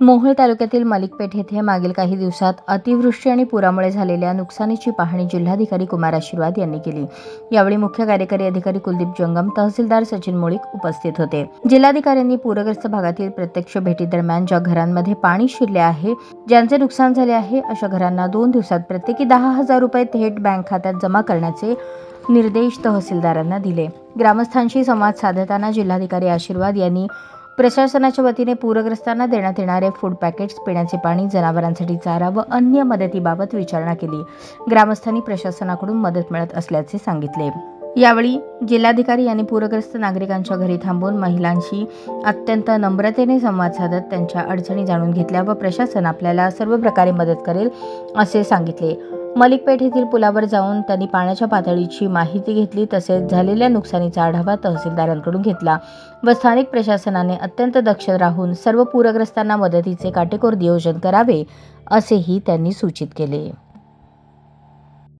मोहोळ तालुक्यातील मलिकपेठ येथे मागील काही दिवसात अतिवृष्टी आणि पुरामुळे झालेल्या नुकसानीची पाहणी जिल्हाधिकारी कुमार आशीर्वाद यांनी केली। यावेळी मुख्य कार्यकारी अधिकारी कुलदीप जंगम, तहसीलदार सचिन मोळीक उपस्थित होते। जिल्हाधिकाऱ्यांनी पूरग्रस्त भागातील प्रत्यक्ष भेटीदरम्यान ज्या घरांमध्ये पाणी शिरले आहे, ज्यांचे नुकसान झाले आहे, अशा घरांना 2 दिवसात प्रत्येकी 10,000 रुपये थेट बँक खात्यात जमा करण्याचे निर्देश तहसीलदारांना दिले। ग्रामस्थांशी संवाद साधताना जिल्हाधिकारी आशीर्वाद यांनी प्रशासनाच्या वतीने पूरग्रस्तांना देण्यात येणारे फूड पॅकेट्स, पिण्याचे पाणी, जनावरांसाठी चारा व अन्य मदतीबाबत विचारणा केली। ग्रामस्थांनी प्रशासनाकडून मदत मिळत असल्याचे सांगितले। यावेळी जिल्हाधिकारी यांनी पूरग्रस्त नागरिकांच्या घरी थांबून महिलांशी अत्यंत नम्रतेने संवाद साधत त्यांच्या अडचणी जाणून घेतल्या व प्रशासन आपल्याला सर्व प्रकारे मदत करेल असे सांगितले। मलिकपेठ येथील पुलावर जाऊन त्यांनी पाण्याच्या पातळीची माहिती घेतली, तसेच झालेल्या नुकसानीचा आढावा तहसीलदारांकडून घेतला व स्थानिक प्रशासनाने अत्यंत दक्ष राहून सर्व पूरग्रस्तांना मदतीचे काटेकोर नियोजन करावे असेही त्यांनी सूचित केले।